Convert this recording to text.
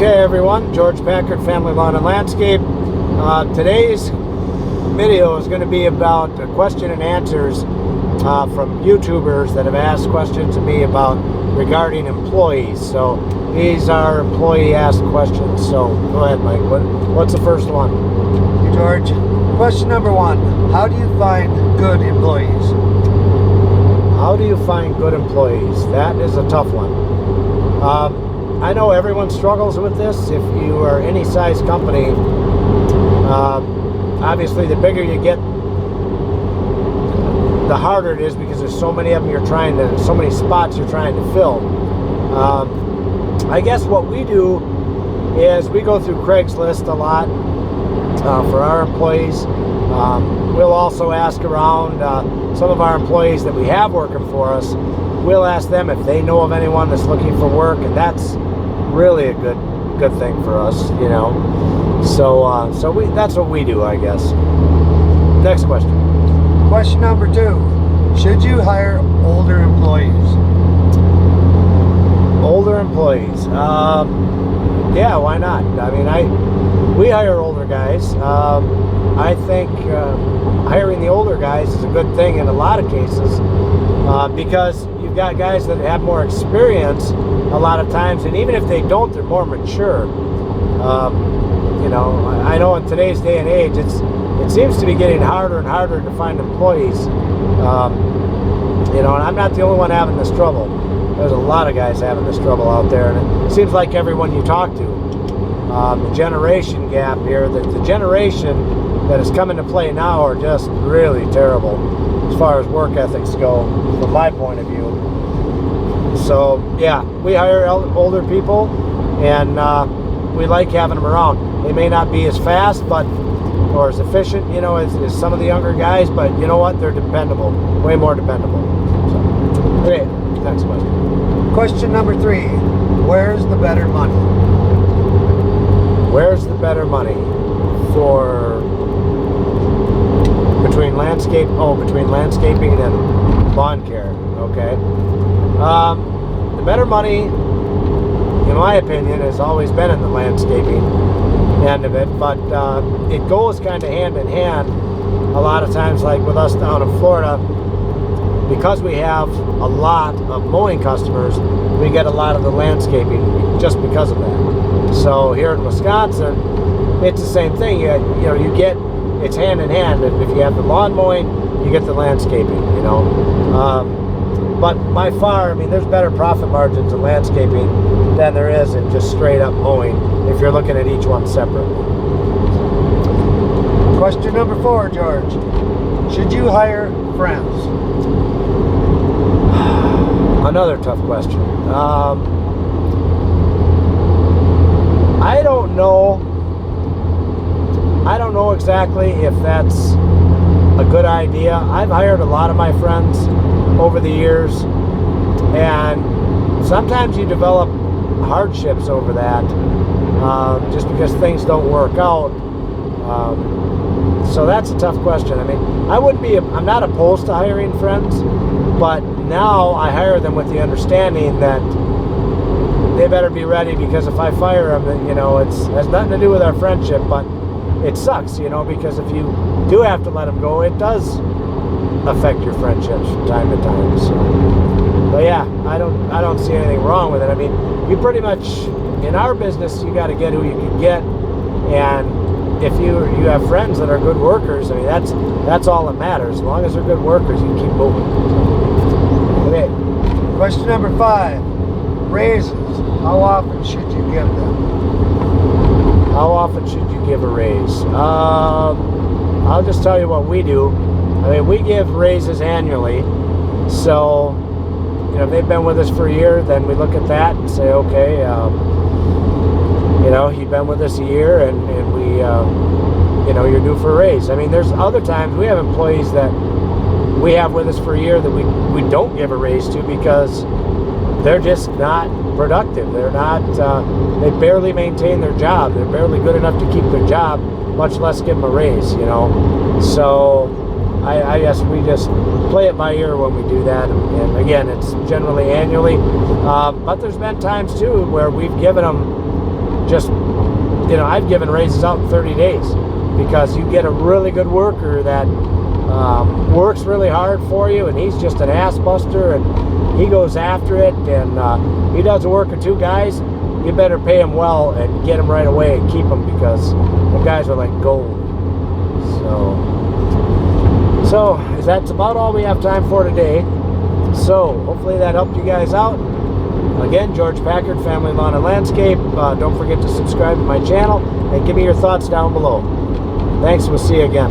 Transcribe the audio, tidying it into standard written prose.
Okay everyone, George Packard, Family Lawn and Landscape. Today's video is going to be about question and answers from YouTubers that have asked questions to me about regarding employees. So these are employee asked questions. So go ahead, Mike. What's the first one? Hey George, question number one, how do you find good employees? How do you find good employees? That is a tough one. I know everyone struggles with this. If you are any size company, obviously the bigger you get, the harder it is because there's so many of them so many spots you're trying to fill. I guess what we do is we go through Craigslist a lot for our employees. We'll also ask around some of our employees that we have working for us. We'll ask them if they know of anyone that's looking for work, and that's really a good thing for us, you know. So that's what we do, I guess. Next question. Question number two, should you hire older employees? Older employees, yeah, why not? I mean, we hire older guys. I think hiring the older guys is a good thing in a lot of cases because you've got guys that have more experience a lot of times, and even if they don't, they're more mature. You know, I know in today's day and age, it seems to be getting harder and harder to find employees. You know, and I'm not the only one having this trouble. There's a lot of guys having this trouble out there, and it seems like everyone you talk to. The generation gap here, the generation that is coming to play now are just really terrible as far as work ethics go, from my point of view. So yeah, we hire older people, and we like having them around. They may not be as fast, or as efficient, you know, as some of the younger guys, but you know what? They're dependable, way more dependable. So, okay, next question. Question number three, where's the better money? Where's the better money for between landscaping and lawn care? Okay. The better money, in my opinion, has always been in the landscaping end of it, but it goes kind of hand in hand a lot of times. Like with us down in Florida, because we have a lot of mowing customers, we get a lot of the landscaping just because of that. So here in Wisconsin, it's the same thing. It's hand in hand. If you have the lawn mowing, you get the landscaping, you know. But by far, I mean, there's better profit margins in landscaping than there is in just straight up mowing if you're looking at each one separately. Question number four, George. Should you hire friends? Another tough question. I don't know exactly if that's a good idea. I've hired a lot of my friends over the years, and sometimes you develop hardships over that, just because things don't work out. So that's a tough question. I mean, I'm not opposed to hiring friends, but now I hire them with the understanding that they better be ready, because if I fire them, you know, it has nothing to do with our friendship, but it sucks, you know, because if you do have to let them go, it does affect your friendships from time to time. So, but yeah, I don't see anything wrong with it. I mean, you pretty much, in our business, you got to get who you can get, and if you have friends that are good workers, I mean, that's all that matters. As long as they're good workers, you can keep moving. Okay. Question number five, raises. How often should you give them? How often should you give a raise? I'll just tell you what we do. I mean, we give raises annually. So, you know, if they've been with us for a year, then we look at that and say, okay, you know, you've been with us a year, and we, you know, you're due for a raise. I mean, there's other times we have employees that we have with us for a year that we don't give a raise to because they're just not productive. They're not, they barely maintain their job. They're barely good enough to keep their job, much less give them a raise, you know. So I guess we just play it by ear when we do that, and again, it's generally annually, but there's been times too where we've given them just, you know, I've given raises out in 30 days because you get a really good worker that works really hard for you, and he's just an ass buster, and he goes after it, and he does the work of 2 guys. You better pay him well and get him right away and keep him, because the guys are like gold. So that's about all we have time for today. So hopefully that helped you guys out. Again, George Packard, Family Lawn and Landscape. Don't forget to subscribe to my channel and give me your thoughts down below. Thanks, we'll see you again.